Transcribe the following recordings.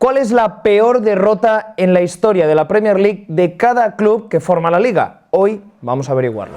¿Cuál es la peor derrota en la historia de la Premier League de cada club que forma la liga? Hoy vamos a averiguarlo.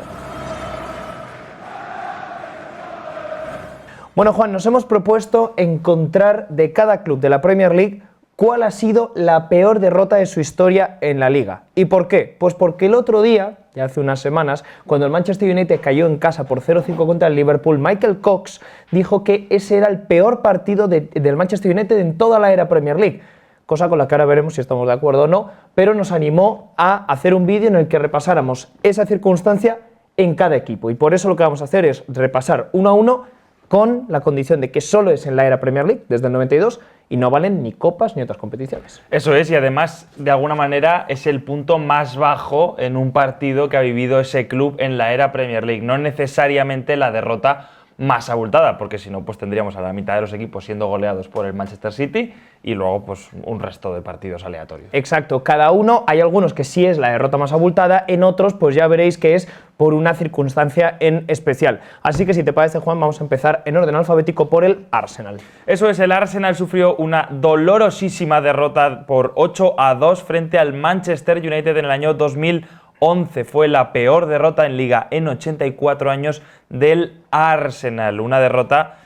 Bueno, Juan, nos hemos propuesto encontrar de cada club de la Premier League cuál ha sido la peor derrota de su historia en la liga. ¿Y por qué? Pues porque el otro día, ya hace unas semanas, cuando el Manchester United cayó en casa por 0-5 contra el Liverpool, Michael Cox dijo que ese era el peor partido del Manchester United en toda la era Premier League. Cosa con la que ahora veremos si estamos de acuerdo o no, pero nos animó a hacer un vídeo en el que repasáramos esa circunstancia en cada equipo. Y por eso lo que vamos a hacer es repasar uno a uno, con la condición de que solo es en la era Premier League, desde el 92, y no valen ni copas ni otras competiciones. Eso es, y además, de alguna manera, es el punto más bajo en un partido que ha vivido ese club en la era Premier League. No necesariamente la derrota más abultada, porque si no, pues tendríamos a la mitad de los equipos siendo goleados por el Manchester City y luego pues un resto de partidos aleatorios. Exacto, cada uno, hay algunos que sí es la derrota más abultada, en otros pues ya veréis que es por una circunstancia en especial. Así que si te parece, Juan, vamos a empezar en orden alfabético por el Arsenal. Eso es, el Arsenal sufrió una dolorosísima derrota por 8-2 frente al Manchester United en el año 2011. Fue la peor derrota en Liga en 84 años del Arsenal. Una derrota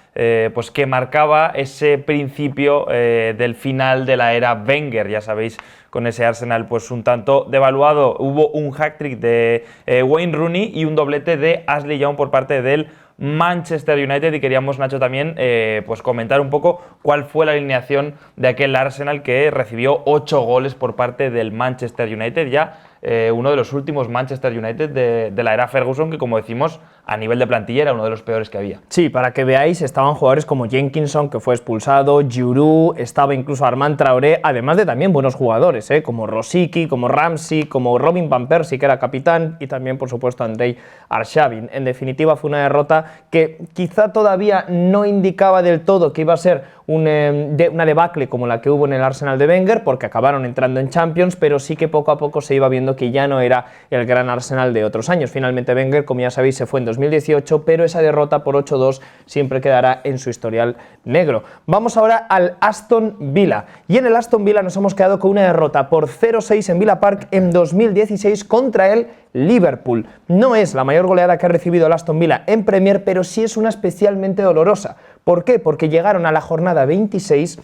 pues que marcaba ese principio del final de la era Wenger. Ya sabéis, con ese Arsenal pues un tanto devaluado. Hubo un hat-trick de Wayne Rooney y un doblete de Ashley Young por parte del Manchester United, y queríamos, Nacho, también pues comentar un poco cuál fue la alineación de aquel Arsenal que recibió 8 goles por parte del Manchester United, ya uno de los últimos Manchester United de la era Ferguson, que, como decimos, a nivel de plantilla era uno de los peores que había. Sí, para que veáis, estaban jugadores como Jenkinson, que fue expulsado, Giroud, estaba incluso Armand Traoré, además de también buenos jugadores, como Rosicky, como Ramsey, como Robin Van Persie, que era capitán, y también, por supuesto, Andrei Arshavin. En definitiva, fue una derrota que quizá todavía no indicaba del todo que iba a ser una debacle como la que hubo en el Arsenal de Wenger, porque acabaron entrando en Champions, pero sí que poco a poco se iba viendo que ya no era el gran Arsenal de otros años. Finalmente Wenger, como ya sabéis, se fue en 2018, pero esa derrota por 8-2 siempre quedará en su historial negro. Vamos ahora al Aston Villa, y en el Aston Villa nos hemos quedado con una derrota por 0-6 en Villa Park en 2016 contra el Liverpool. No es la mayor goleada que ha recibido el Aston Villa en Premier, pero sí es una especialmente dolorosa. ¿Por qué? Porque llegaron a la jornada 26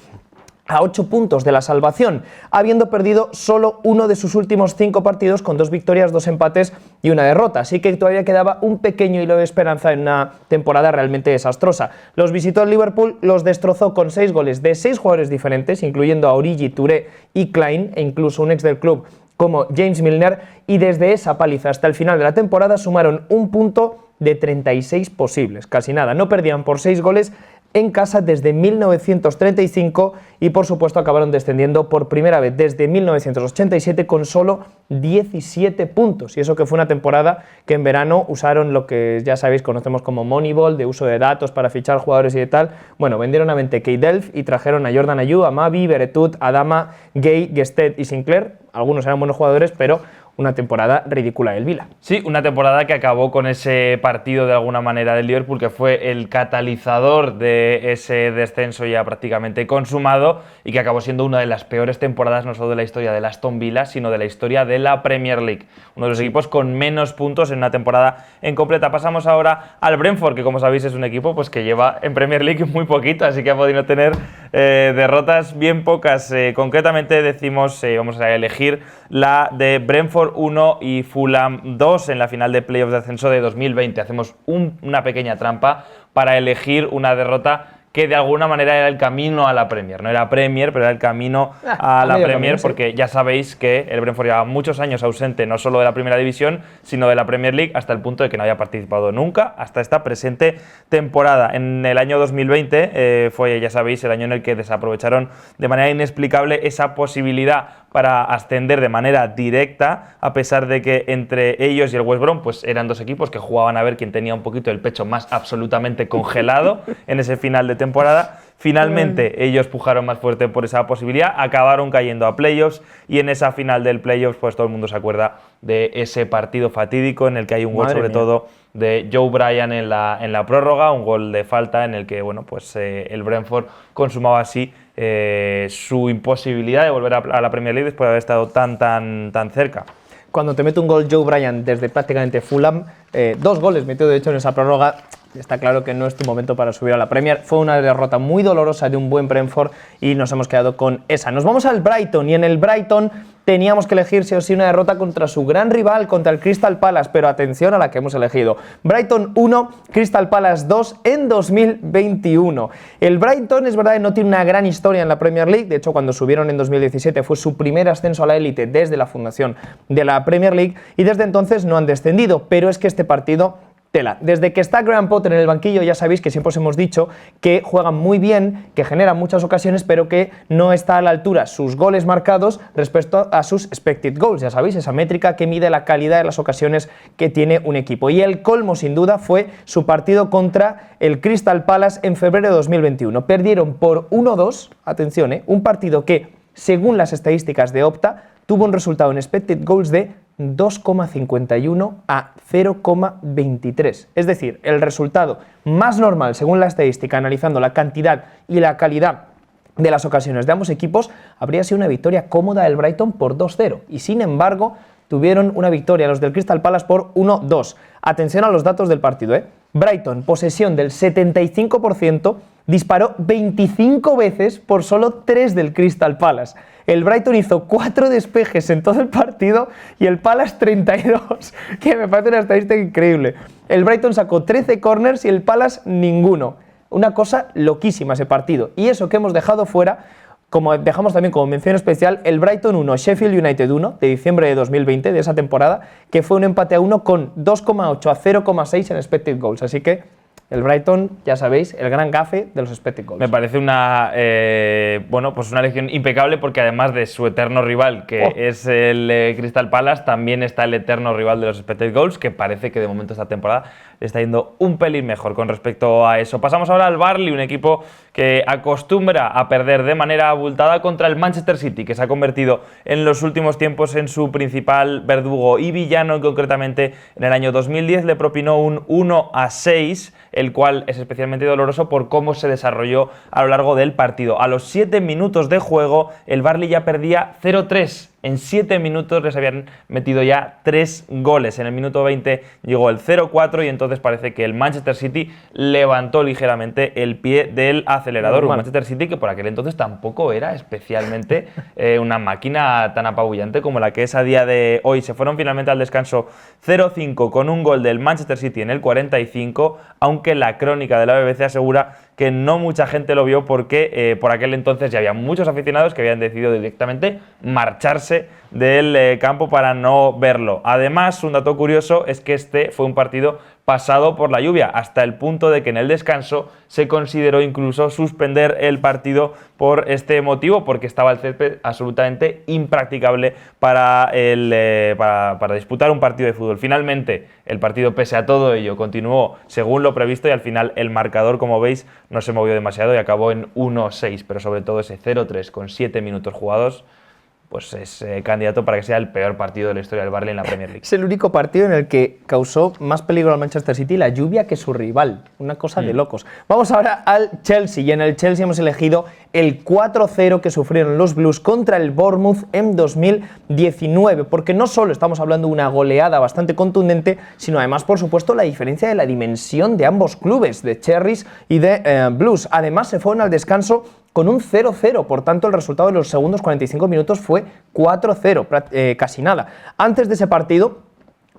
a 8 puntos de la salvación, habiendo perdido solo uno de sus últimos 5 partidos, con 2 victorias, 2 empates y una derrota. Así que todavía quedaba un pequeño hilo de esperanza en una temporada realmente desastrosa. Los visitó el Liverpool, los destrozó con 6 goles de 6 jugadores diferentes, incluyendo a Origi, Touré y Klein, e incluso un ex del club como James Milner, y desde esa paliza hasta el final de la temporada sumaron un punto de 36 posibles, casi nada. No perdían por 6 goles en casa desde 1935 y, por supuesto, acabaron descendiendo por primera vez desde 1987 con solo 17 puntos. Y eso que fue una temporada que en verano usaron lo que ya sabéis, conocemos como Moneyball, de uso de datos para fichar jugadores y de tal. Bueno, vendieron a Benteke y Delph y trajeron a Jordan Ayew, a Mavi, Beretut, Adama, Gay, Gested y Sinclair. Algunos eran buenos jugadores, pero una temporada ridícula del Villa. Sí, una temporada que acabó con ese partido de alguna manera del Liverpool, que fue el catalizador de ese descenso ya prácticamente consumado, y que acabó siendo una de las peores temporadas no solo de la historia del Aston Villa, sino de la historia de la Premier League. Uno de los equipos con menos puntos en una temporada en completa. Pasamos ahora al Brentford, que, como sabéis, es un equipo pues que lleva en Premier League muy poquito, así que ha podido tener derrotas bien pocas. Concretamente decimos, vamos a elegir la de Brentford 1 y Fulham 2 en la final de playoffs de ascenso de 2020. Hacemos una pequeña trampa para elegir una derrota que de alguna manera era el camino a la Premier. No era Premier, pero era el camino a la Premier, camino, porque ya sabéis que el Brentford lleva muchos años ausente, no solo de la Primera División, sino de la Premier League, hasta el punto de que no había participado nunca hasta esta presente temporada. En el año 2020 fue, ya sabéis, el año en el que desaprovecharon de manera inexplicable esa posibilidad para ascender de manera directa, a pesar de que entre ellos y el West Brom pues eran dos equipos que jugaban a ver quién tenía un poquito el pecho más absolutamente congelado en ese final de temporada. Finalmente ellos pujaron más fuerte por esa posibilidad, acabaron cayendo a playoffs, y en esa final del playoffs pues todo el mundo se acuerda de ese partido fatídico en el que hay un gol sobre todo de Joe Bryan en la prórroga, un gol de falta en el que bueno pues el Brentford consumaba así su imposibilidad de volver a la Premier League después de haber estado tan cerca. Cuando te mete un gol Joe Bryan desde prácticamente Fulham, 2 goles metió de hecho en esa prórroga, está claro que no es tu momento para subir a la Premier. Fue una derrota muy dolorosa de un buen Brentford y nos hemos quedado con esa. Nos vamos al Brighton y en el Brighton teníamos que elegir sí o sí una derrota contra su gran rival, contra el Crystal Palace, pero atención a la que hemos elegido. Brighton 1, Crystal Palace 2 en 2021. El Brighton es verdad que no tiene una gran historia en la Premier League, de hecho cuando subieron en 2017 fue su primer ascenso a la élite desde la fundación de la Premier League y desde entonces no han descendido, pero es que este partido... tela. Desde que está Graham Potter en el banquillo ya sabéis que siempre os hemos dicho que juegan muy bien, que generan muchas ocasiones, pero que no está a la altura sus goles marcados respecto a sus expected goals. Ya sabéis, esa métrica que mide la calidad de las ocasiones que tiene un equipo. Y el colmo, sin duda, fue su partido contra el Crystal Palace en febrero de 2021. Perdieron por 1-2, atención, un partido que, según las estadísticas de Opta, tuvo un resultado en expected goals de 2,51 a 0,23. Es decir, el resultado más normal, según la estadística, analizando la cantidad y la calidad de las ocasiones de ambos equipos, habría sido una victoria cómoda del Brighton por 2-0. Y sin embargo, tuvieron una victoria los del Crystal Palace por 1-2. Atención a los datos del partido, Brighton, posesión del 75%, disparó 25 veces por solo 3 del Crystal Palace. El Brighton hizo 4 despejes en todo el partido y el Palace 32, que me parece una estadística increíble. El Brighton sacó 13 corners y el Palace ninguno. Una cosa loquísima ese partido. Y eso que hemos dejado fuera, como dejamos también como mención especial, el Brighton 1, Sheffield United 1, de diciembre de 2020, de esa temporada, que fue un empate a 1 con 2,8 a 0,6 en expected goals. Así que el Brighton, ya sabéis, el gran gafe de los expected goals. Me parece una elección impecable porque además de su eterno rival, que es el Crystal Palace, también está el eterno rival de los expected goals, que parece que de momento esta temporada le está yendo un pelín mejor con respecto a eso. Pasamos ahora al Burnley, un equipo que acostumbra a perder de manera abultada contra el Manchester City, que se ha convertido en los últimos tiempos en su principal verdugo y villano. Concretamente, en el año 2010 le propinó un 1-6, el cual es especialmente doloroso por cómo se desarrolló a lo largo del partido. A los 7 minutos de juego, el Burnley ya perdía 0-3. En 7 minutos les habían metido ya 3 goles. En el minuto 20 llegó el 0-4 y entonces parece que el Manchester City levantó ligeramente el pie del acelerador. Un Manchester City que por aquel entonces tampoco era especialmente una máquina tan apabullante como la que es a día de hoy. Se fueron finalmente al descanso 0-5 con un gol del Manchester City en el 45, aunque la crónica de la BBC asegura que no mucha gente lo vio porque por aquel entonces ya había muchos aficionados que habían decidido directamente marcharse del campo para no verlo. Además, un dato curioso es que este fue un partido pasado por la lluvia, hasta el punto de que en el descanso se consideró incluso suspender el partido por este motivo, porque estaba el césped absolutamente impracticable para disputar un partido de fútbol. Finalmente, el partido, pese a todo ello, continuó según lo previsto y al final el marcador, como veis, no se movió demasiado y acabó en 1-6, pero sobre todo ese 0-3 con 7 minutos jugados, pues es candidato para que sea el peor partido de la historia del Burnley en la Premier League. Es el único partido en el que causó más peligro al Manchester City la lluvia que su rival. Una cosa de locos. Vamos ahora al Chelsea, y en el Chelsea hemos elegido el 4-0 que sufrieron los Blues contra el Bournemouth en 2019, porque no solo estamos hablando de una goleada bastante contundente, sino además, por supuesto, la diferencia de la dimensión de ambos clubes, de Cherries y de Blues. Además, se fueron al descanso con un 0-0, por tanto el resultado de los segundos 45 minutos fue 4-0, casi nada. Antes de ese partido,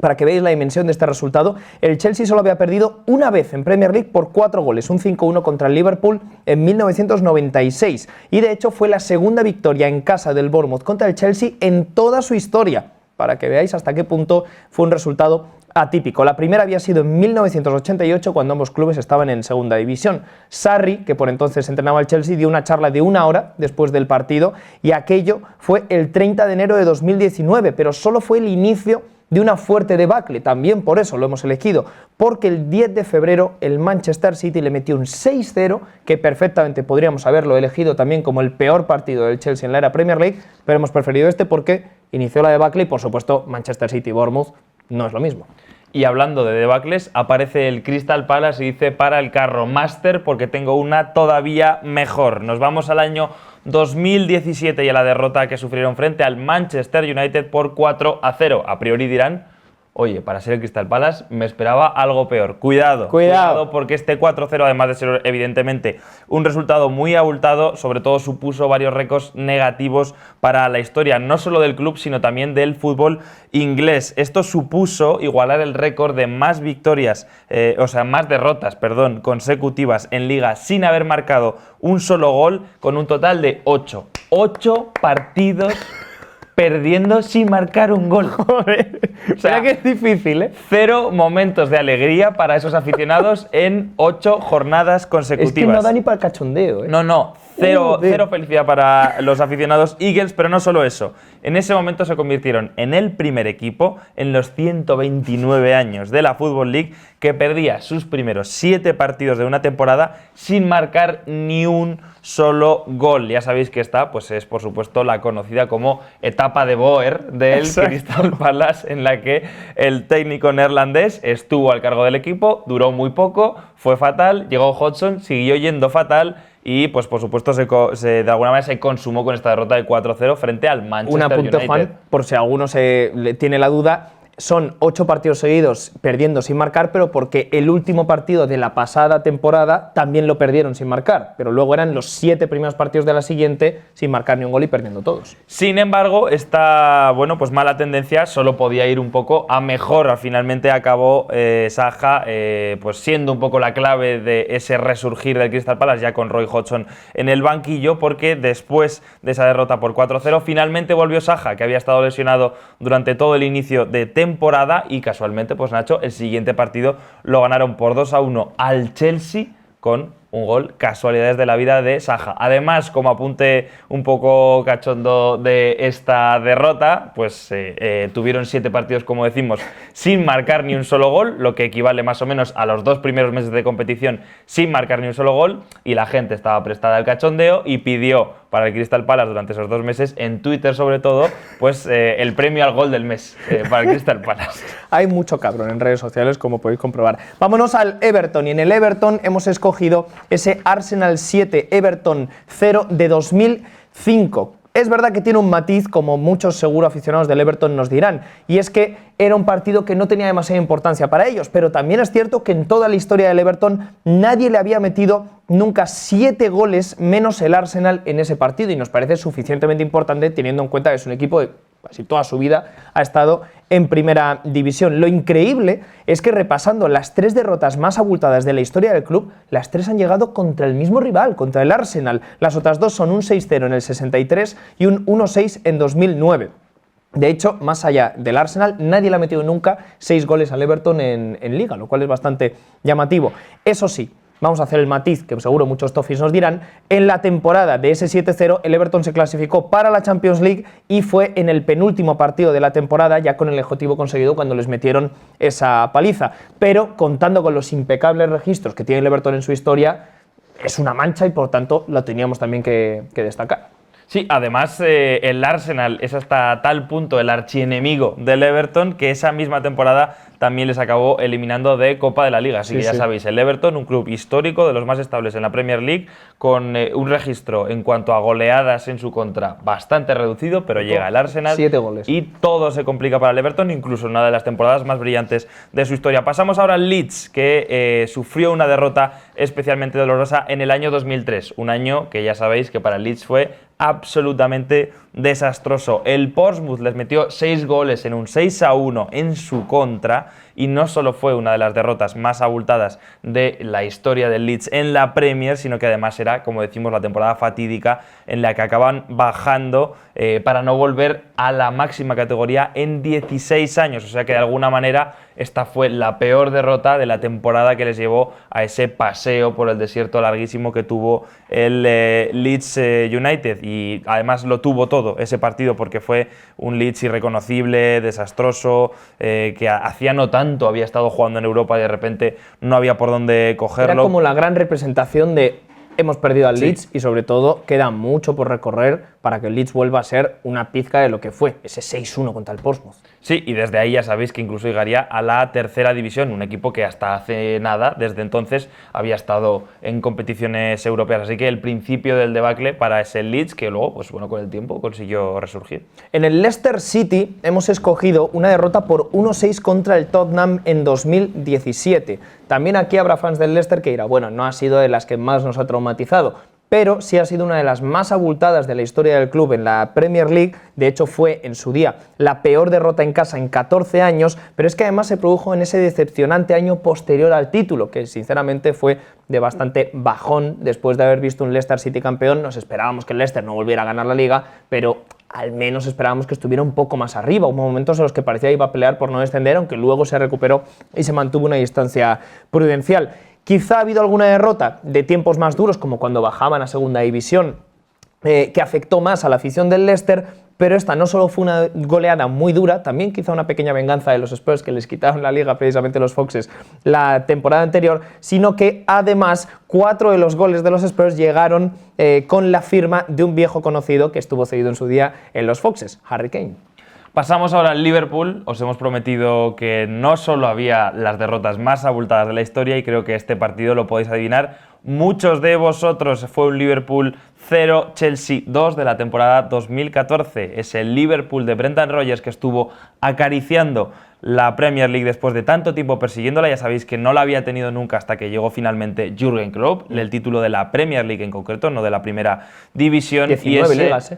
para que veáis la dimensión de este resultado, el Chelsea solo había perdido una vez en Premier League por 4 goles, un 5-1 contra el Liverpool en 1996, y de hecho fue la segunda victoria en casa del Bournemouth contra el Chelsea en toda su historia, para que veáis hasta qué punto fue un resultado atípico. La primera había sido en 1988, cuando ambos clubes estaban en segunda división. Sarri, que por entonces entrenaba al Chelsea, dio una charla de 1 hora después del partido, y aquello fue el 30 de enero de 2019, pero solo fue el inicio de una fuerte debacle. También por eso lo hemos elegido, porque el 10 de febrero el Manchester City le metió un 6-0, que perfectamente podríamos haberlo elegido también como el peor partido del Chelsea en la era Premier League, pero hemos preferido este porque inició la debacle y, por supuesto, Manchester City y Bournemouth no es lo mismo. Y hablando de debacles, aparece el Crystal Palace y dice: para el carro Master, porque tengo una todavía mejor. Nos vamos al año 2017 y a la derrota que sufrieron frente al Manchester United por 4-0. A priori dirán: oye, para ser el Crystal Palace me esperaba algo peor. Cuidado, porque este 4-0, además de ser evidentemente un resultado muy abultado, sobre todo supuso varios récords negativos para la historia, no solo del club, sino también del fútbol inglés. Esto supuso igualar el récord de más más derrotas, consecutivas en Liga sin haber marcado un solo gol, con un total de 8. 8 partidos perdiendo sin marcar un gol. Joder, o sea que es difícil, ¿eh? 0 momentos de alegría para esos aficionados en 8 jornadas consecutivas. Es que no da ni para el cachondeo, ¿eh? No. Cero felicidad para los aficionados Eagles, pero no solo eso. En ese momento se convirtieron en el primer equipo en los 129 años de la Football League que perdía sus primeros 7 partidos de una temporada sin marcar ni un solo gol. Ya sabéis que esta pues es, por supuesto, la conocida como etapa de Boer del Crystal Palace, en la que el técnico neerlandés estuvo al cargo del equipo, duró muy poco, fue fatal, llegó Hodgson, siguió yendo fatal, y pues por supuesto de alguna manera se consumó con esta derrota de 4-0 frente al Manchester United. Un apunte, Juan, por si alguno tiene la duda. Son 8 partidos seguidos perdiendo sin marcar, pero porque el último partido de la pasada temporada también lo perdieron sin marcar, pero luego eran los 7 primeros partidos de la siguiente sin marcar ni un gol y perdiendo todos. Sin embargo, esta mala tendencia solo podía ir un poco a mejor. Finalmente acabó Zaha pues siendo un poco la clave de ese resurgir del Crystal Palace, ya con Roy Hodgson en el banquillo, porque después de esa derrota por 4-0 finalmente volvió Zaha, que había estado lesionado durante todo el inicio de temporada, y casualmente, pues Nacho, el siguiente partido lo ganaron por 2-1 al Chelsea con un gol, casualidades de la vida de Zaha. Además, como apunte un poco cachondo de esta derrota, pues tuvieron 7 partidos, como decimos, sin marcar ni un solo gol, lo que equivale más o menos a los 2 primeros meses de competición sin marcar ni un solo gol, y la gente estaba prestada al cachondeo y pidió para el Crystal Palace durante esos 2 meses, en Twitter sobre todo, pues el premio al gol del mes para el Crystal Palace. Hay mucho cabrón en redes sociales, como podéis comprobar. Vámonos al Everton, y en el Everton hemos escogido ese Arsenal 7, Everton 0 de 2005. Es verdad que tiene un matiz, como muchos seguro aficionados del Everton nos dirán, y es que era un partido que no tenía demasiada importancia para ellos, pero también es cierto que en toda la historia del Everton nadie le había metido nunca 7 goles menos el Arsenal en ese partido, y nos parece suficientemente importante teniendo en cuenta que es un equipo de casi toda su vida ha estado en primera división. Lo increíble es que, repasando las 3 derrotas más abultadas de la historia del club, las 3 han llegado contra el mismo rival, contra el Arsenal. Las otras 2 son un 6-0 en el 63 y un 1-6 en 2009. De hecho, más allá del Arsenal, nadie le ha metido nunca 6 goles al Everton en Liga, lo cual es bastante llamativo. Eso sí, vamos a hacer el matiz, que seguro muchos Toffees nos dirán. En la temporada de ese 7-0, el Everton se clasificó para la Champions League y fue en el penúltimo partido de la temporada, ya con el objetivo conseguido cuando les metieron esa paliza. Pero, contando con los impecables registros que tiene el Everton en su historia, es una mancha y por tanto lo teníamos también que destacar. Sí, además el Arsenal es hasta tal punto el archienemigo del Everton que esa misma temporada también les acabó eliminando de Copa de la Liga. Así que ya sabéis, el Everton, un club histórico de los más estables en la Premier League, con un registro en cuanto a goleadas en su contra bastante reducido, pero llega el Arsenal 7 goles. Y todo se complica para el Everton, incluso en una de las temporadas más brillantes de su historia. Pasamos ahora al Leeds, que sufrió una derrota especialmente dolorosa en el año 2003, un año que ya sabéis que para el Leeds fue absolutamente desastroso. El Portsmouth les metió 6 goles en un 6-1 en su contra, y no solo fue una de las derrotas más abultadas de la historia del Leeds en la Premier, sino que además era, como decimos, la temporada fatídica en la que acaban bajando para no volver a la máxima categoría en 16 años. O sea que de alguna manera esta fue la peor derrota de la temporada que les llevó a ese paseo por el desierto larguísimo que tuvo el Leeds United, y además lo tuvo todo ese partido porque fue un Leeds irreconocible, desastroso, que hacía no tanto había estado jugando en Europa y de repente no había por dónde cogerlo. Era como la gran representación de hemos perdido al Leeds y sobre todo queda mucho por recorrer para para que el Leeds vuelva a ser una pizca de lo que fue ese 6-1 contra el Portsmouth. Sí, y desde ahí ya sabéis que incluso llegaría a la tercera división, un equipo que hasta hace nada, desde entonces, había estado en competiciones europeas. Así que el principio del debacle para ese Leeds, que luego, pues bueno, con el tiempo consiguió resurgir. En el Leicester City hemos escogido una derrota por 1-6 contra el Tottenham en 2017. También aquí habrá fans del Leicester que dirán, bueno, no ha sido de las que más nos ha traumatizado, pero sí ha sido una de las más abultadas de la historia del club en la Premier League. De hecho, fue en su día la peor derrota en casa en 14 años, pero es que además se produjo en ese decepcionante año posterior al título, que sinceramente fue de bastante bajón. Después de haber visto un Leicester City campeón, nos esperábamos que el Leicester no volviera a ganar la Liga, pero al menos esperábamos que estuviera un poco más arriba. Hubo momentos en los que parecía que iba a pelear por no descender, aunque luego se recuperó y se mantuvo una distancia prudencial. Quizá ha habido alguna derrota de tiempos más duros, como cuando bajaban a segunda división, que afectó más a la afición del Leicester, pero esta no solo fue una goleada muy dura, también quizá una pequeña venganza de los Spurs que les quitaron la Liga precisamente los Foxes la temporada anterior, sino que además 4 de los goles de los Spurs llegaron con la firma de un viejo conocido que estuvo cedido en su día en los Foxes, Harry Kane. Pasamos ahora al Liverpool. Os hemos prometido que no solo había las derrotas más abultadas de la historia y creo que este partido lo podéis adivinar. Muchos de vosotros fue un Liverpool 0, Chelsea 2 de la temporada 2014. Es el Liverpool de Brendan Rodgers que estuvo acariciando la Premier League después de tanto tiempo persiguiéndola. Ya sabéis que no la había tenido nunca hasta que llegó finalmente Jürgen Klopp, el título de la Premier League en concreto, no de la primera división. 19 y ese ligas,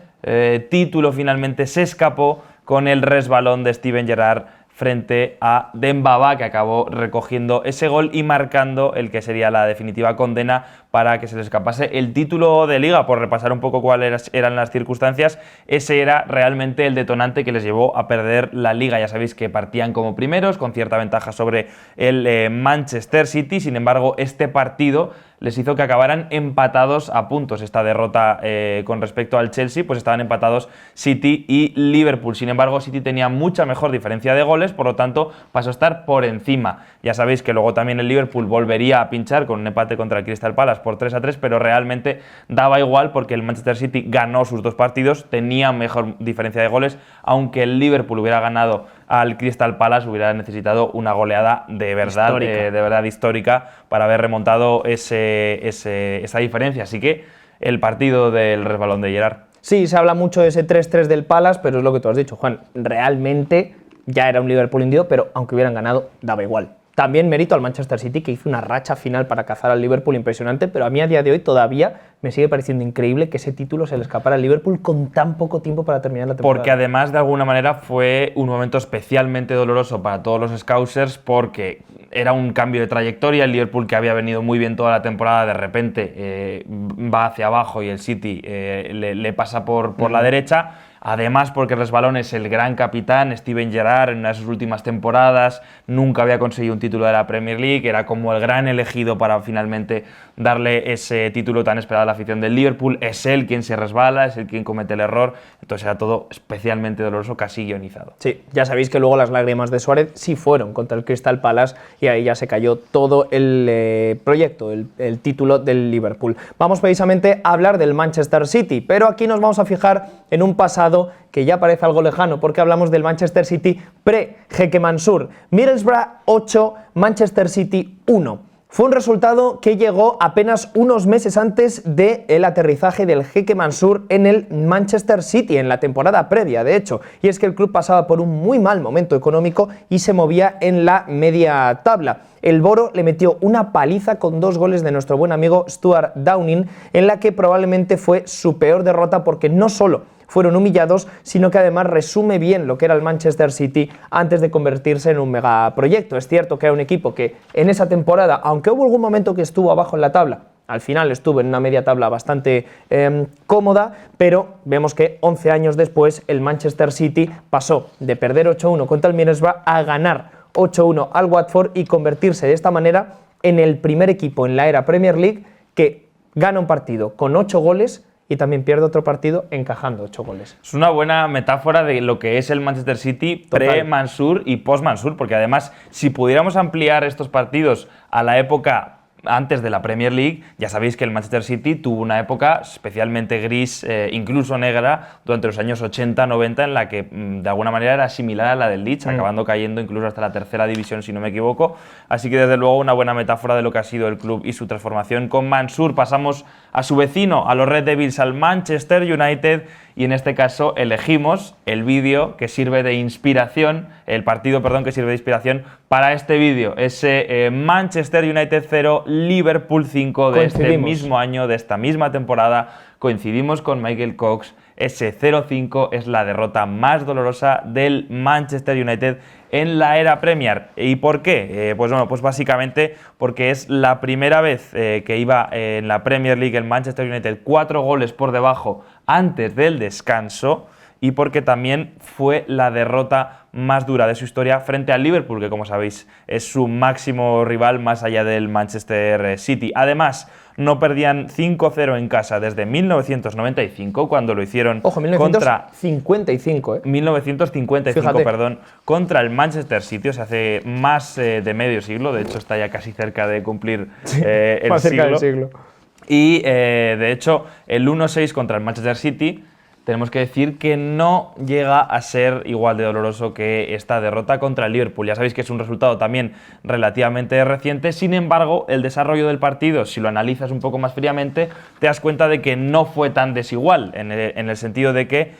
título finalmente se escapó con el resbalón de Steven Gerrard frente a Dembaba, que acabó recogiendo ese gol y marcando el que sería la definitiva condena para que se le escapase el título de Liga. Por repasar un poco cuáles eran las circunstancias, ese era realmente el detonante que les llevó a perder la Liga. Ya sabéis que partían como primeros, con cierta ventaja sobre el Manchester City. Sin embargo, este partido les hizo que acabaran empatados a puntos. Esta derrota con respecto al Chelsea, pues estaban empatados City y Liverpool. Sin embargo, City tenía mucha mejor diferencia de goles, por lo tanto pasó a estar por encima. Ya sabéis que luego también el Liverpool volvería a pinchar con un empate contra el Crystal Palace por 3-3, pero realmente daba igual porque el Manchester City ganó sus 2 partidos, tenía mejor diferencia de goles. Aunque el Liverpool hubiera ganado al Crystal Palace, hubiera necesitado una goleada de verdad histórica para haber remontado esa diferencia. Así que el partido del resbalón de Gerrard. Sí, se habla mucho de ese 3-3 del Palace, pero es lo que tú has dicho, Juan. Realmente ya era un Liverpool hundido, pero aunque hubieran ganado, daba igual. También mérito al Manchester City, que hizo una racha final para cazar al Liverpool impresionante, pero a mí a día de hoy todavía me sigue pareciendo increíble que ese título se le escapara al Liverpool con tan poco tiempo para terminar la temporada. Porque además, de alguna manera, fue un momento especialmente doloroso para todos los Scousers, porque era un cambio de trayectoria. El Liverpool, que había venido muy bien toda la temporada, de repente va hacia abajo y el City le pasa por la derecha. Además, porque el resbalón es el gran capitán, Steven Gerrard, en una de sus últimas temporadas, nunca había conseguido un título de la Premier League, era como el gran elegido para finalmente darle ese título tan esperado a la afición del Liverpool. Es él quien se resbala, es él quien comete el error, entonces era todo especialmente doloroso, casi guionizado. Sí, ya sabéis que luego las lágrimas de Suárez sí fueron contra el Crystal Palace y ahí ya se cayó todo el proyecto, el título del Liverpool. Vamos precisamente a hablar del Manchester City, pero aquí nos vamos a fijar en un pasado que ya parece algo lejano, porque hablamos del Manchester City pre-Jeque Mansur. Middlesbrough 8, Manchester City 1. Fue un resultado que llegó apenas unos meses antes del aterrizaje del Jeque Mansur en el Manchester City, en la temporada previa, de hecho. Y es que el club pasaba por un muy mal momento económico y se movía en la media tabla. El Boro le metió una paliza con 2 goles de nuestro buen amigo Stuart Downing, en la que probablemente fue su peor derrota, porque no solo fueron humillados, sino que además resume bien lo que era el Manchester City antes de convertirse en un megaproyecto. Es cierto que era un equipo que en esa temporada, aunque hubo algún momento que estuvo abajo en la tabla, al final estuvo en una media tabla bastante cómoda, pero vemos que 11 años después el Manchester City pasó de perder 8-1 contra el Middlesbrough a ganar 8-1 al Watford y convertirse de esta manera en el primer equipo en la era Premier League que gana un partido con 8 goles y también pierde otro partido encajando 8 goles. Es una buena metáfora de lo que es el Manchester City pre-Mansur y post-Mansur, porque además, si pudiéramos ampliar estos partidos a la época antes de la Premier League, ya sabéis que el Manchester City tuvo una época especialmente gris, incluso negra, durante los años 80-90, en la que de alguna manera era similar a la del Leeds, acabando cayendo incluso hasta la tercera división, si no me equivoco. Así que desde luego una buena metáfora de lo que ha sido el club y su transformación. Con Mansour pasamos a su vecino, a los Red Devils, al Manchester United, y en este caso elegimos el vídeo que sirve de inspiración, el partido, perdón, que sirve de inspiración para este vídeo, ese Manchester United 0, Liverpool 5 de este mismo año, de esta misma temporada. Coincidimos con Michael Cox, ese 0-5 es la derrota más dolorosa del Manchester United en la era Premier. ¿Y por qué? Pues bueno, pues básicamente porque es la primera vez que iba en la Premier League el Manchester United 4 goles por debajo antes del descanso, y porque también fue la derrota más dura de su historia frente al Liverpool, que como sabéis es su máximo rival más allá del Manchester City. Además, no perdían 5-0 en casa desde 1995, cuando lo hicieron contra 1955, 1955, Fíjate. perdón, contra el Manchester City, o sea, hace más de medio siglo, de hecho está ya casi cerca de cumplir el más cerca del siglo. siglo. Y de hecho, el 1-6 contra el Manchester City, tenemos que decir que no llega a ser igual de doloroso que esta derrota contra el Liverpool. Ya sabéis que es un resultado también relativamente reciente, sin embargo, el desarrollo del partido, si lo analizas un poco más fríamente, te das cuenta de que no fue tan desigual, en el sentido de que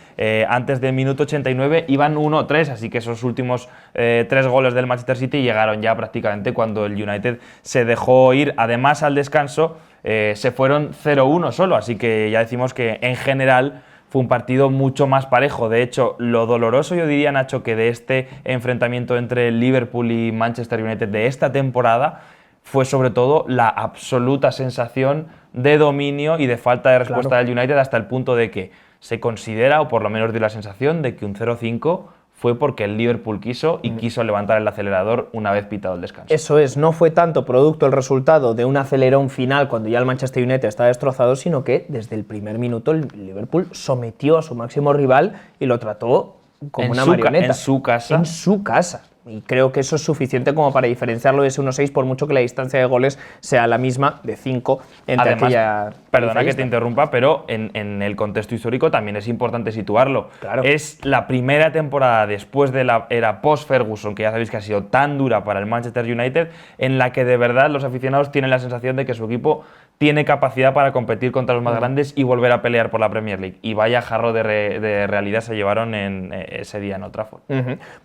antes del minuto 89 iban 1-3, así que esos últimos 3 goles del Manchester City llegaron ya prácticamente cuando el United se dejó ir. Además, al descanso se fueron 0-1 solo, así que ya decimos que en general fue un partido mucho más parejo. De hecho, lo doloroso, yo diría, Nacho, que de este enfrentamiento entre Liverpool y Manchester United de esta temporada fue sobre todo la absoluta sensación de dominio y de falta de respuesta del United, hasta el punto de que se considera, o por lo menos dio la sensación, de que un 0-5 fue porque el Liverpool quiso y quiso levantar el acelerador una vez pitado el descanso. Eso es, no fue tanto producto el resultado de un acelerón final cuando ya el Manchester United estaba destrozado, sino que desde el primer minuto el Liverpool sometió a su máximo rival y lo trató como una marioneta. En su casa. En su casa. Y creo que eso es suficiente como para diferenciarlo de ese 1-6, por mucho que la distancia de goles sea la misma, de 5, entre Además, aquella... Perdona que te interrumpa, pero en el contexto histórico también es importante situarlo. Claro. Es la primera temporada después de la era post-Ferguson, que ya sabéis que ha sido tan dura para el Manchester United, en la que de verdad los aficionados tienen la sensación de que su equipo tiene capacidad para competir contra los más grandes y volver a pelear por la Premier League. Y vaya jarro de realidad se llevaron en ese día en Old Trafford.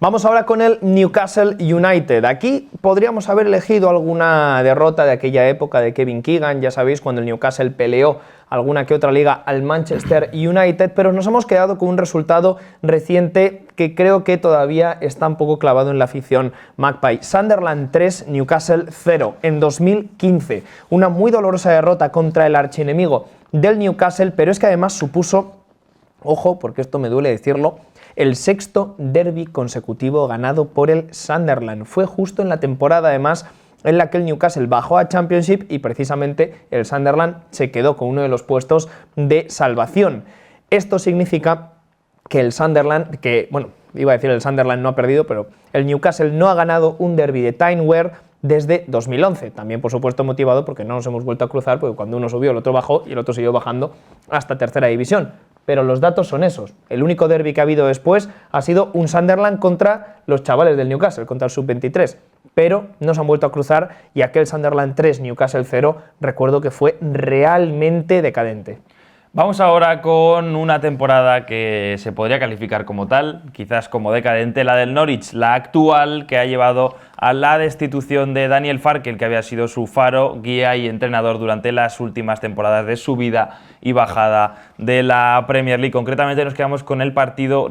Vamos ahora con el Newcastle United. Aquí podríamos haber elegido alguna derrota de aquella época de Kevin Keegan, ya sabéis, cuando el Newcastle peleó alguna que otra liga al Manchester United, pero nos hemos quedado con un resultado reciente que creo que todavía está un poco clavado en la afición Magpie. Sunderland 3, Newcastle 0, en 2015. Una muy dolorosa derrota contra el archienemigo del Newcastle, pero es que además supuso, ojo, porque esto me duele decirlo, el 6º derbi consecutivo ganado por el Sunderland. Fue justo en la temporada, además, en la que el Newcastle bajó a Championship y precisamente el Sunderland se quedó con uno de los puestos de salvación. Esto significa que el Sunderland, iba a decir el Sunderland no ha perdido, pero el Newcastle no ha ganado un derbi de Tyne-Wear desde 2011. También, por supuesto, motivado porque no nos hemos vuelto a cruzar, porque cuando uno subió, el otro bajó y el otro siguió bajando hasta tercera división. Pero los datos son esos. El único derbi que ha habido después ha sido un Sunderland contra los chavales del Newcastle, contra el Sub-23. Pero no se han vuelto a cruzar y aquel Sunderland 3, Newcastle 0, recuerdo que fue realmente decadente. Vamos ahora con una temporada que se podría calificar como tal, quizás como decadente, la del Norwich, la actual, que ha llevado a la destitución de Daniel Farke, que había sido su faro, guía y entrenador durante las últimas temporadas de subida y bajada de la Premier League. Concretamente nos quedamos con el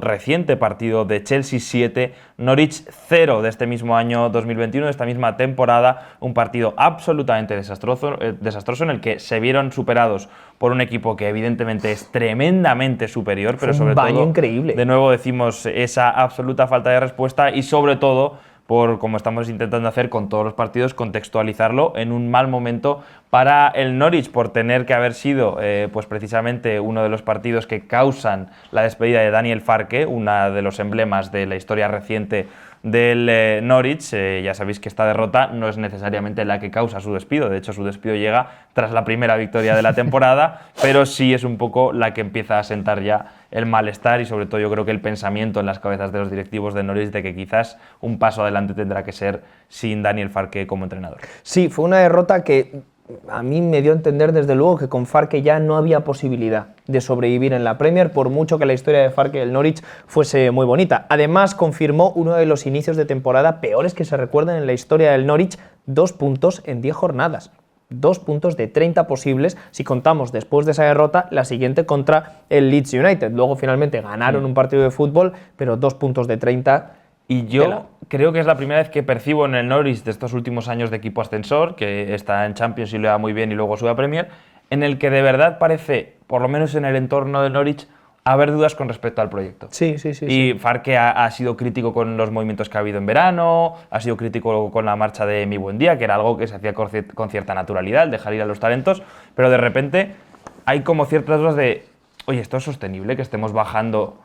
reciente partido de Chelsea 7, Norwich 0 de este mismo año 2021, de esta misma temporada, un partido absolutamente desastroso en el que se vieron superados por un equipo que evidentemente es tremendamente superior, pero sobre todo, increíble. De nuevo decimos, esa absoluta falta de respuesta y sobre todo, por como estamos intentando hacer con todos los partidos, contextualizarlo en un mal momento para el Norwich por tener que haber sido pues precisamente uno de los partidos que causan la despedida de Daniel Farke, uno de los emblemas de la historia reciente del Norwich. Ya sabéis que esta derrota no es necesariamente la que causa su despido, de hecho su despido llega tras la primera victoria de la temporada, pero sí es un poco la que empieza a sentar ya el malestar y sobre todo yo creo que el pensamiento en las cabezas de los directivos del Norwich de que quizás un paso adelante tendrá que ser sin Daniel Farke como entrenador. Sí, fue una derrota que a mí me dio a entender desde luego que con Farke ya no había posibilidad de sobrevivir en la Premier, por mucho que la historia de Farke del Norwich fuese muy bonita. Además, confirmó uno de los inicios de temporada peores que se recuerdan en la historia del Norwich, 2 puntos en 10 jornadas. 2 puntos de 30 posibles, si contamos después de esa derrota la siguiente contra el Leeds United. Luego finalmente ganaron un partido de fútbol, pero 2 puntos de 30... Y yo creo que es la primera vez que percibo en el Norwich de estos últimos años de equipo ascensor, que está en Champions y le va muy bien y luego sube a Premier, en el que de verdad parece, por lo menos en el entorno del Norwich, haber dudas con respecto al proyecto. Sí. Y Farke ha sido crítico con los movimientos que ha habido en verano, ha sido crítico con la marcha de Mi Buendía, que era algo que se hacía con cierta naturalidad, el dejar ir a los talentos, pero de repente hay como ciertas dudas de, oye, ¿esto es sostenible que estemos bajando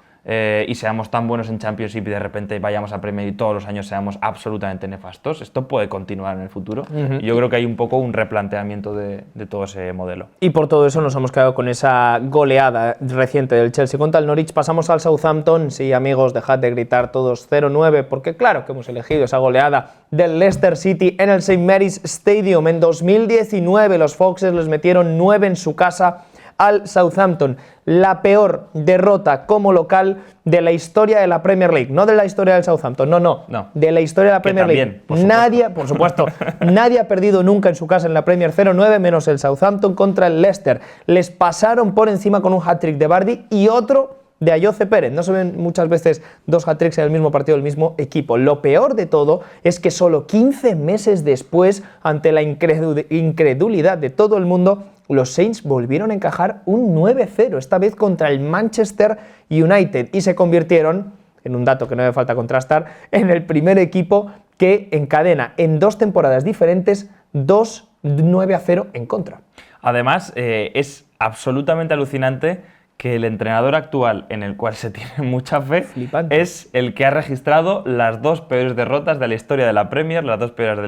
y seamos tan buenos en Championship y de repente vayamos a Premier y todos los años seamos absolutamente nefastos? ¿Esto puede continuar en el futuro? Y yo creo que hay un poco un replanteamiento de todo ese modelo. Y por todo eso nos hemos quedado con esa goleada reciente del Chelsea contra el Norwich. Pasamos al Southampton. Sí, amigos, dejad de gritar todos 0-9, porque claro que hemos elegido esa goleada del Leicester City en el St. Mary's Stadium. En 2019 los Foxes les metieron 9 en su casa al Southampton. La peor derrota como local de la historia de la Premier League. No de la historia del Southampton, no. De la historia de la Premier League. Por supuesto, nadie ha perdido nunca en su casa en la Premier 0-9, menos el Southampton contra el Leicester. Les pasaron por encima con un hat-trick de Vardy y otro de Ayoce Pérez. No se ven muchas veces 2 hat-tricks en el mismo partido del mismo equipo. Lo peor de todo es que solo 15 meses después, ante la incredulidad de todo el mundo, los Saints volvieron a encajar un 9-0, esta vez contra el Manchester United, y se convirtieron, en un dato que no me falta contrastar, en el primer equipo que encadena en 2 temporadas diferentes 2 9-0 en contra. Además, es absolutamente alucinante que el entrenador actual, en el cual se tiene mucha fe, es el que ha registrado las 2 peores derrotas de la historia de la Premier, las 2 peores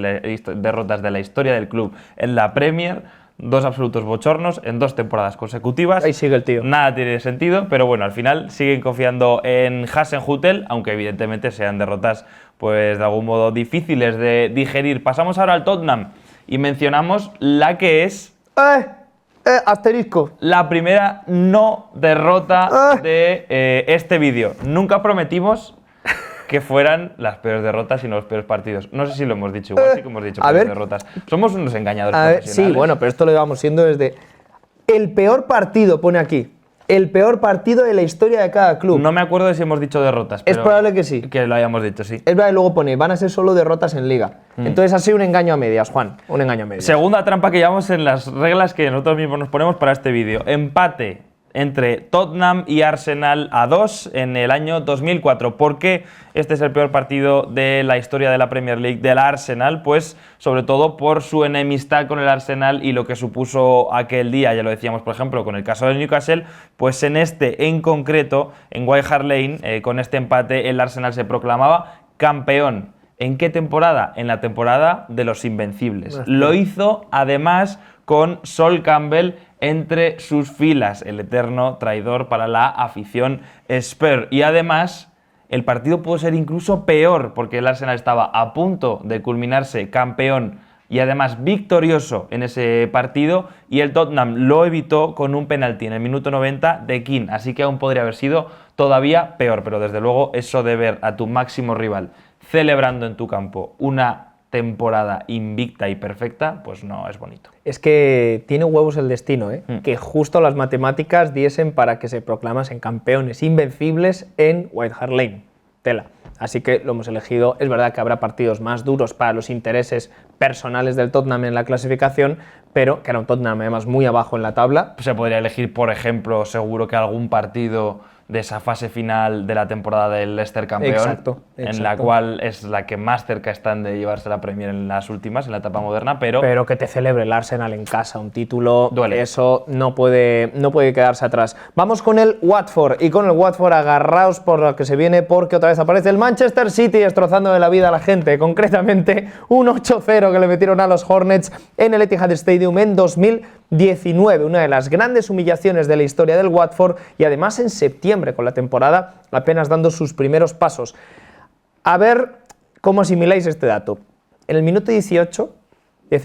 derrotas de la historia del club en la Premier, 2 absolutos bochornos en 2 temporadas consecutivas. Ahí sigue el tío. Nada tiene sentido, pero bueno, al final siguen confiando en Hasenhüttl, aunque evidentemente sean derrotas pues de algún modo difíciles de digerir. Pasamos ahora al Tottenham y mencionamos la que es... asterisco. La primera no derrota de este vídeo. Nunca prometimos que fueran las peores derrotas y no los peores partidos. No sé si lo hemos dicho, igual sí que hemos dicho peores derrotas. Somos unos engañadores profesionales. Sí, bueno, pero esto lo llevamos siendo desde... El peor partido, pone aquí. El peor partido de la historia de cada club. No me acuerdo de si hemos dicho derrotas, pero es probable que sí. Que lo hayamos dicho, sí. Es verdad que luego pone, van a ser solo derrotas en Liga. Entonces ha sido un engaño a medias, Juan. Un engaño a medias. Segunda trampa que llevamos en las reglas que nosotros mismos nos ponemos para este vídeo. Empate entre Tottenham y Arsenal a 2 en el año 2004. ¿Por qué este es el peor partido de la historia de la Premier League del Arsenal? Pues sobre todo por su enemistad con el Arsenal y lo que supuso aquel día, ya lo decíamos por ejemplo con el caso del Newcastle, pues en este en concreto, en White Hart Lane, con este empate el Arsenal se proclamaba campeón. ¿En qué temporada? En la temporada de los Invencibles. Lo hizo además con Sol Campbell entre sus filas, el eterno traidor para la afición Spurs. Y además, el partido pudo ser incluso peor, porque el Arsenal estaba a punto de culminarse campeón y además victorioso en ese partido, y el Tottenham lo evitó con un penalti en el minuto 90 de Keane, así que aún podría haber sido todavía peor, pero desde luego eso de ver a tu máximo rival celebrando en tu campo una temporada invicta y perfecta, pues no es bonito. Es que tiene huevos el destino, que justo las matemáticas diesen para que se proclamasen campeones invencibles en White Hart Lane. Tela. Así que lo hemos elegido. Es verdad que habrá partidos más duros para los intereses personales del Tottenham en la clasificación, pero que era un Tottenham además muy abajo en la tabla. Se podría elegir, por ejemplo, seguro que algún partido de esa fase final de la temporada del Leicester campeón, Exacto. en la cual es la que más cerca están de llevarse la Premier en las últimas, en la etapa moderna, pero que te celebre el Arsenal en casa, un título, duele. Eso no puede quedarse atrás. Vamos con el Watford, y con el Watford agarraos por lo que se viene, porque otra vez aparece el Manchester City destrozando de la vida a la gente, concretamente un 8-0 que le metieron a los Hornets en el Etihad Stadium en 2019, una de las grandes humillaciones de la historia del Watford, y además en septiembre, con la temporada apenas dando sus primeros pasos. A ver cómo asimiláis este dato. En el minuto 18, ya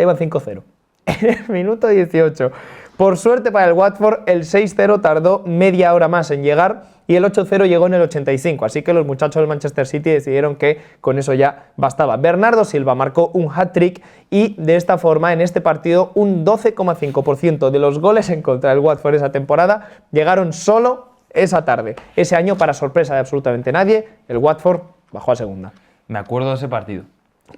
iban 5-0. En el minuto 18. Por suerte para el Watford, el 6-0 tardó media hora más en llegar y el 8-0 llegó en el 85. Así que los muchachos del Manchester City decidieron que con eso ya bastaba. Bernardo Silva marcó un hat-trick y de esta forma, en este partido, un 12,5% de los goles en contra del Watford esa temporada llegaron solo esa tarde. Ese año, para sorpresa de absolutamente nadie, el Watford bajó a segunda. Me acuerdo de ese partido.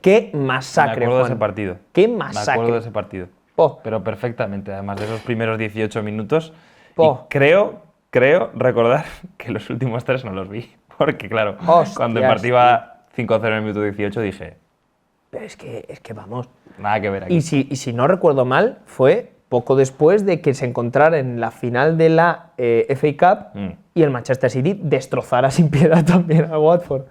¡Qué masacre, Me acuerdo Juan! de ese partido. ¡Qué masacre! Me acuerdo de ese partido. Oh. Pero perfectamente, además de esos primeros 18 minutos. Oh. Y creo recordar que los últimos 3 no los vi. Porque claro, Hostias, cuando el partido iba 5-0 en el minuto 18 dije... Pero es que vamos... Nada que ver aquí. Y si no recuerdo mal, fue poco después de que se encontrara en la final de la FA Cup y el Manchester City destrozara sin piedad también al Watford.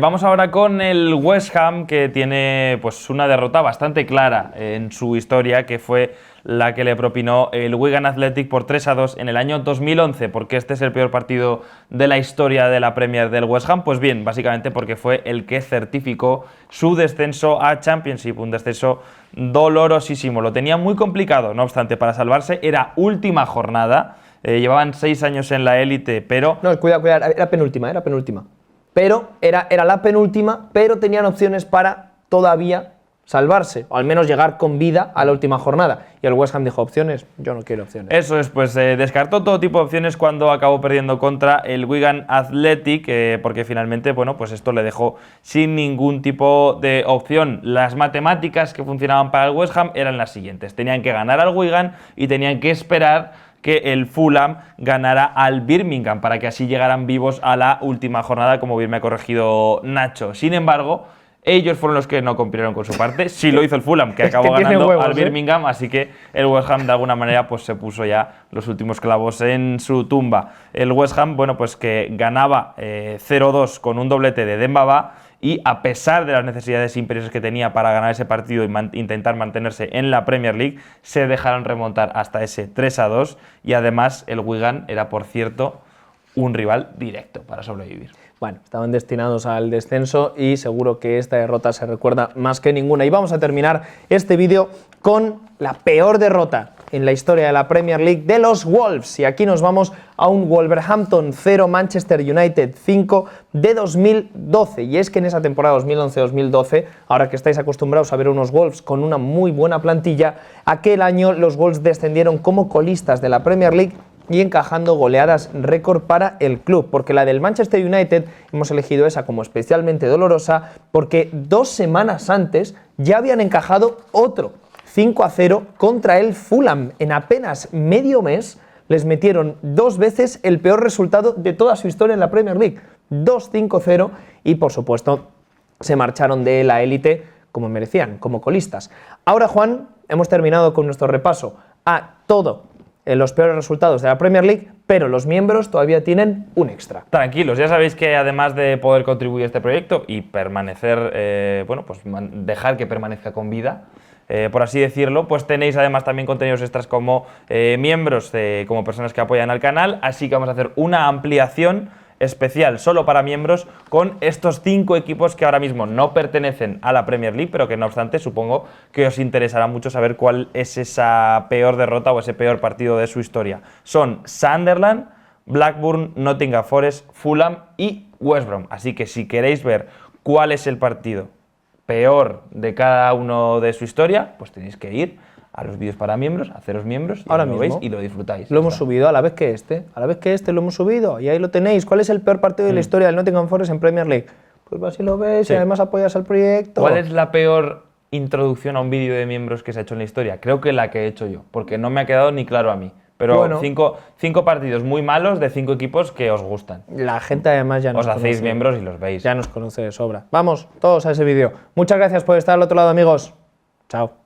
Vamos ahora con el West Ham, que tiene pues una derrota bastante clara en su historia, que fue la que le propinó el Wigan Athletic por 3-2 en el año 2011. ¿Por qué este es el peor partido de la historia de la Premier del West Ham? Pues bien, básicamente porque fue el que certificó su descenso a Championship, un descenso dolorosísimo. Lo tenía muy complicado, no obstante, para salvarse era última jornada, llevaban 6 años en la élite, pero... No, cuidado, era penúltima. Pero era la penúltima, pero tenían opciones para todavía salvarse, o al menos llegar con vida a la última jornada. Y el West Ham dijo, opciones, yo no quiero opciones. Eso es, pues descartó todo tipo de opciones cuando acabó perdiendo contra el Wigan Athletic, porque finalmente, bueno, pues esto le dejó sin ningún tipo de opción. Las matemáticas que funcionaban para el West Ham eran las siguientes: tenían que ganar al Wigan y tenían que esperar que el Fulham ganara al Birmingham para que así llegaran vivos a la última jornada, como bien me ha corregido Nacho. Sin embargo, ellos fueron los que no cumplieron con su parte. Sí lo hizo el Fulham, que acabó ganando huevos, al Birmingham, así que el West Ham de alguna manera pues se puso ya los últimos clavos en su tumba. El West Ham, bueno, pues que ganaba 0-2 con un doblete de Demba Ba, y a pesar de las necesidades imperiosas que tenía para ganar ese partido y intentar mantenerse en la Premier League, se dejaron remontar hasta ese 3-2, y además el Wigan era, por cierto, un rival directo para sobrevivir. Bueno, estaban destinados al descenso y seguro que esta derrota se recuerda más que ninguna. Y vamos a terminar este vídeo con la peor derrota en la historia de la Premier League de los Wolves. Y aquí nos vamos a un Wolverhampton 0, Manchester United 5 de 2012. Y es que en esa temporada 2011-2012, ahora que estáis acostumbrados a ver unos Wolves con una muy buena plantilla, aquel año los Wolves descendieron como colistas de la Premier League y encajando goleadas récord para el club, porque la del Manchester United hemos elegido esa como especialmente dolorosa, porque 2 semanas antes ya habían encajado otro 5-0 contra el Fulham. En apenas medio mes les metieron 2 veces el peor resultado de toda su historia en la Premier League, 2-5-0, y por supuesto se marcharon de la élite como merecían, como colistas. Ahora, Juan, hemos terminado con nuestro repaso a todo los peores resultados de la Premier League, pero los miembros todavía tienen un extra. Tranquilos, ya sabéis que además de poder contribuir a este proyecto y permanecer, bueno, pues dejar que permanezca con vida, por así decirlo, pues tenéis además también contenidos extras como miembros, como personas que apoyan al canal, así que vamos a hacer una ampliación especial solo para miembros con estos 5 equipos que ahora mismo no pertenecen a la Premier League, pero que no obstante supongo que os interesará mucho saber cuál es esa peor derrota o ese peor partido de su historia. Son Sunderland, Blackburn, Nottingham Forest, Fulham y West Brom. Así que si queréis ver cuál es el partido peor de cada uno de su historia, pues tenéis que ir a los vídeos para miembros, haceros miembros, y ahora lo mismo veis y lo disfrutáis. Lo hemos subido a la vez que este lo hemos subido, y ahí lo tenéis. ¿Cuál es el peor partido de la historia del Nottingham Forest en Premier League? Pues así lo ves, y además apoyas al proyecto. ¿Cuál es la peor introducción a un vídeo de miembros que se ha hecho en la historia? Creo que la que he hecho yo, porque no me ha quedado ni claro a mí. Pero Bueno. cinco partidos muy malos de 5 equipos que os gustan. La gente además ya nos Os hacéis conoce. miembros y los veis. Ya nos conoce de sobra. Vamos, todos a ese vídeo. Muchas gracias por estar al otro lado, amigos. Chao.